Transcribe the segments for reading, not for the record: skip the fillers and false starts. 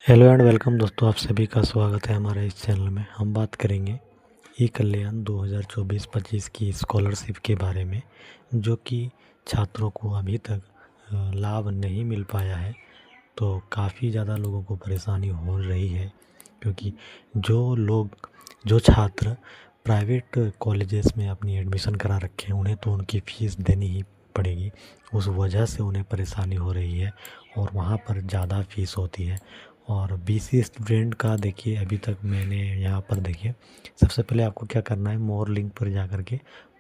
Hello and welcome दोस्तों, आप सभी का स्वागत है हमारे इस चैनल में। हम बात करेंगे ई कल्याण 2024-25 की स्कॉलरशिप के बारे में, जो कि छात्रों को अभी तक लाभ नहीं मिल पाया है। तो काफ़ी ज़्यादा लोगों को परेशानी हो रही है, क्योंकि जो छात्र प्राइवेट कॉलेजेस में अपनी एडमिशन करा रखे हैं उन्हें तो उनकी फ़ीस देनी ही पड़ेगी। उस वजह से उन्हें परेशानी हो रही है और वहाँ पर ज़्यादा फ़ीस होती है। और बीसी स्टूडेंट का देखिए, अभी तक मैंने यहाँ पर देखिए, सबसे पहले आपको क्या करना है, मोर लिंक पर जा कर के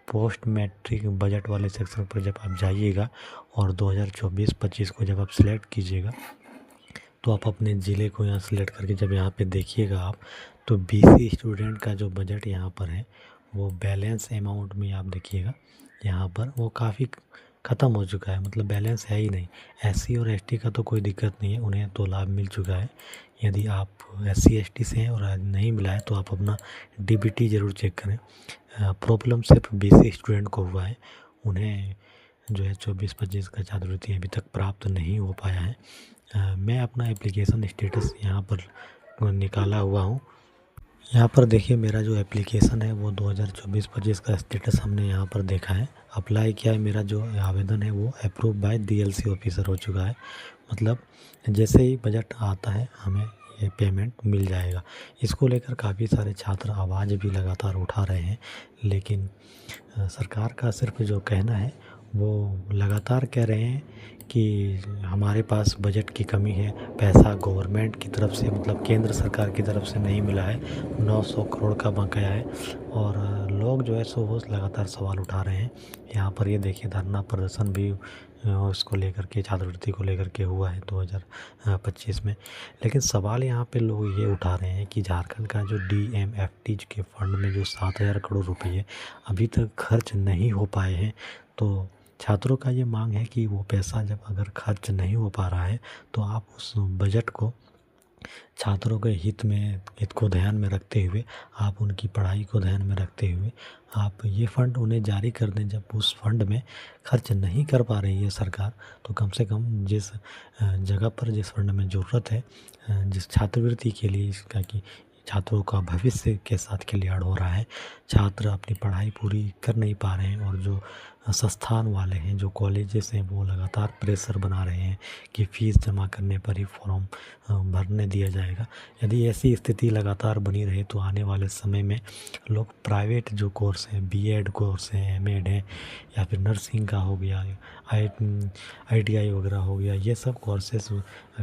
पोस्ट मैट्रिक बजट वाले सेक्शन पर जब आप जाइएगा और 2024-25 को जब आप सिलेक्ट कीजिएगा तो आप अपने ज़िले को यहाँ सिलेक्ट करके जब यहाँ पे देखिएगा आप, तो बीसी स्टूडेंट का जो बजट यहाँ पर है वो बैलेंस अमाउंट में आप देखिएगा, यहाँ पर वो काफ़ी ख़त्म हो चुका है, मतलब बैलेंस है ही नहीं। एससी और एसटी का तो कोई दिक्कत नहीं है, उन्हें तो लाभ मिल चुका है। यदि आप एससी एसटी से हैं और नहीं मिला है तो आप अपना डीबीटी ज़रूर चेक करें। प्रॉब्लम सिर्फ बीसी स्टूडेंट को हुआ है, उन्हें जो है 24-25 का छात्रवृत्ति अभी तक प्राप्त नहीं हो पाया है। मैं अपना एप्लीकेशन स्टेटस यहाँ पर निकाला हुआ हूँ। यहाँ पर देखिए, मेरा जो एप्लीकेशन है वो 2024-25 का स्टेटस हमने यहाँ पर देखा है, अप्लाई किया है। मेरा जो आवेदन है वो अप्रूव बाय डीएलसी ऑफिसर हो चुका है। मतलब जैसे ही बजट आता है हमें ये पेमेंट मिल जाएगा। इसको लेकर काफ़ी सारे छात्र आवाज़ भी लगातार उठा रहे हैं, लेकिन सरकार का सिर्फ जो कहना है वो लगातार कह रहे हैं कि हमारे पास बजट की कमी है, पैसा गवर्नमेंट की तरफ से, मतलब केंद्र सरकार की तरफ से नहीं मिला है, 900 करोड़ का बकाया है। और लोग जो है सो वो लगातार सवाल उठा रहे हैं। यहाँ पर ये देखिए, धरना प्रदर्शन भी उसको लेकर के, छात्रवृत्ति को लेकर के हुआ है 2025 में। लेकिन सवाल यहाँ पे लोग ये उठा रहे हैं कि झारखंड का जो डीएमएफटी के फंड में जो 7,000 करोड़ रुपये अभी तक खर्च नहीं हो पाए हैं, तो छात्रों का ये मांग है कि वो पैसा जब अगर खर्च नहीं हो पा रहा है तो आप उस बजट को छात्रों के हित को ध्यान में रखते हुए, आप उनकी पढ़ाई को ध्यान में रखते हुए आप ये फ़ंड उन्हें जारी कर दें। जब उस फंड में खर्च नहीं कर पा रही है सरकार, तो कम से कम जिस जगह पर, जिस फंड में ज़रूरत है, जिस छात्रवृत्ति के लिए, इसका कि छात्रों का भविष्य के साथ खिलवाड़ हो रहा है, छात्र अपनी पढ़ाई पूरी कर नहीं पा रहे हैं और जो संस्थान वाले हैं, जो कॉलेजेस हैं, वो लगातार प्रेशर बना रहे हैं कि फ़ीस जमा करने पर ही फॉर्म भरने दिया जाएगा। यदि ऐसी स्थिति लगातार बनी रहे तो आने वाले समय में लोग प्राइवेट जो कोर्स हैं, बीएड कोर्स हैं, एमएड है, या फिर नर्सिंग का हो गया, आईटीआई वगैरह हो गया, ये सब कोर्सेस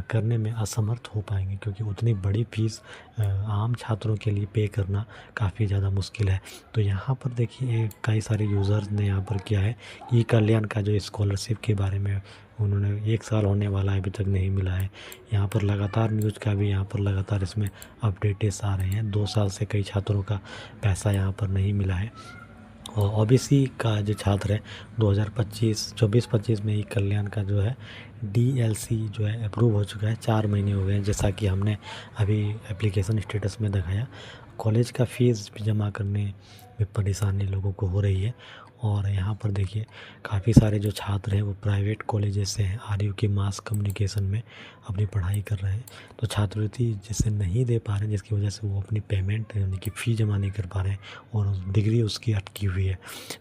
करने में असमर्थ हो पाएंगे, क्योंकि उतनी बड़ी फ़ीस आम छात्रों के लिए पे करना काफ़ी ज़्यादा मुश्किल है। तो यहाँ पर देखिए, कई सारे यूज़र्स ने यहाँ पर किया है, ई कल्याण का जो स्कॉलरशिप के बारे में उन्होंने, 1 साल होने वाला है, अभी तक नहीं मिला है। यहाँ पर लगातार न्यूज़ का भी यहाँ पर लगातार इसमें अपडेट्स आ रहे हैं। 2 साल से कई छात्रों का पैसा यहाँ पर नहीं मिला है। और ओबीसी का जो छात्र है, 2024-25 में ई कल्याण का जो है डीएलसी जो है अप्रूव हो चुका है। 4 महीने हो गए हैं, जैसा कि हमने अभी एप्लीकेशन स्टेटस में दिखाया। कॉलेज का फ़ीस भी जमा करने में परेशानी लोगों को हो रही है। और यहाँ पर देखिए, काफ़ी सारे जो छात्र हैं वो प्राइवेट कॉलेजेस से हैं, आरयू की मास कम्युनिकेशन में अपनी पढ़ाई कर रहे हैं। तो छात्रवृत्ति जिसे नहीं दे पा रहे हैं, जिसकी वजह से वो अपनी पेमेंट यानी कि फ़ी जमा नहीं कर पा रहे हैं और डिग्री उसकी अटकी हुई है।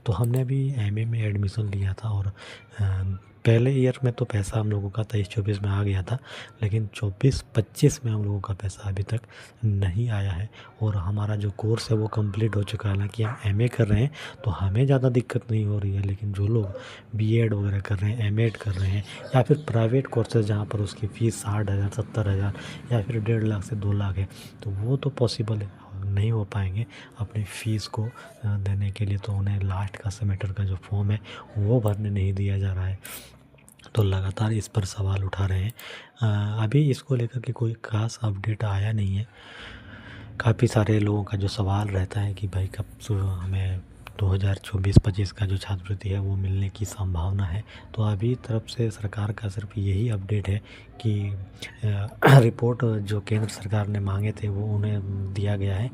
तो हमने भी एमए में एडमिशन लिया था और पहले ईयर में तो पैसा हम लोगों का 23-24 में आ गया था, लेकिन 24-25 में हम लोगों का पैसा अभी तक नहीं आया है। और हमारा जो कोर्स है वो कंप्लीट हो चुका है। हालांकि हम एमए कर रहे हैं तो हमें ज़्यादा दिक्कत नहीं हो रही है, लेकिन जो लोग बीएड वगैरह कर रहे हैं, एमएड कर रहे हैं, या फिर प्राइवेट कोर्सेज जहाँ पर उसकी फ़ीस 60,000, 70,000 या फिर 1.5 लाख से 2 लाख है, तो वो तो पॉसिबल है, नहीं हो पाएंगे अपनी फ़ीस को देने के लिए। तो उन्हें लास्ट का सेमेस्टर का जो फॉर्म है वो भरने नहीं दिया जा रहा है। तो लगातार इस पर सवाल उठा रहे हैं। अभी इसको लेकर के कोई खास अपडेट आया नहीं है। काफ़ी सारे लोगों का जो सवाल रहता है कि भाई कब हमें 2024-25 का जो छात्रवृत्ति है वो मिलने की संभावना है। तो अभी तरफ से सरकार का सिर्फ यही अपडेट है कि रिपोर्ट जो केंद्र सरकार ने मांगे थे वो उन्हें दिया गया है।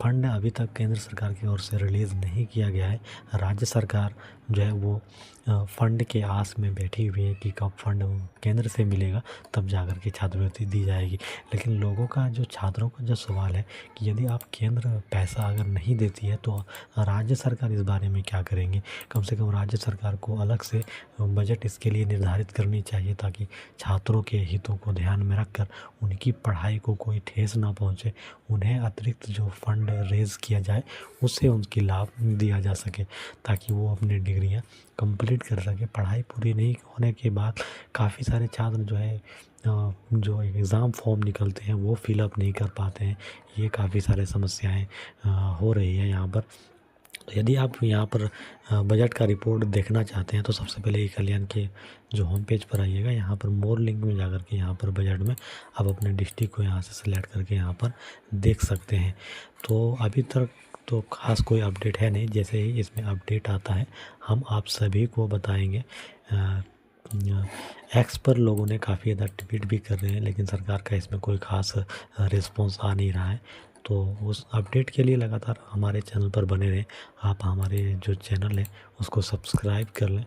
फंड अभी तक केंद्र सरकार की ओर से रिलीज़ नहीं किया गया है। राज्य सरकार जो है वो फंड के आस में बैठी हुई है कि कब फंड केंद्र से मिलेगा तब जाकर के छात्रवृत्ति दी जाएगी। लेकिन लोगों का जो छात्रों का जो सवाल है कि यदि आप केंद्र पैसा अगर नहीं देती है तो राज्य सरकार इस बारे में क्या करेंगे? कम से कम राज्य सरकार को अलग से बजट इसके लिए निर्धारित करनी चाहिए ताकि छात्रों के हितों को ध्यान में रखकर उनकी पढ़ाई को कोई ठेस ना पहुँचे। उन्हें अतिरिक्त जो फंड रेज़ किया जाए उससे उनकी लाभ दिया जा सके ताकि वो अपनी डिग्रियाँ कंप्लीट कर सकें। पढ़ाई पूरी नहीं होने के बाद काफ़ी सारे छात्र जो है जो एग्ज़ाम फॉर्म निकलते हैं वो फ़िलअप नहीं कर पाते हैं। ये काफ़ी सारे समस्याएँ हो रही है यहाँ पर। तो यदि आप यहाँ पर बजट का रिपोर्ट देखना चाहते हैं तो सबसे पहले ई कल्याण के जो होम पेज पर आइएगा, यहाँ पर मोर लिंक में जाकर के यहाँ पर बजट में आप अपने डिस्ट्रिक्ट को यहाँ से सेलेक्ट करके यहाँ पर देख सकते हैं। तो अभी तक तो ख़ास कोई अपडेट है नहीं, जैसे ही इसमें अपडेट आता है हम आप सभी को बताएंगे। एक्स पर लोगों ने काफ़ी ज़्यादा ट्वीट भी कर रहे हैं लेकिन सरकार का इसमें कोई ख़ास रिस्पॉन्स आ नहीं रहा है। तो उस अपडेट के लिए लगातार हमारे चैनल पर बने रहें। आप हमारे जो चैनल है उसको सब्सक्राइब कर लें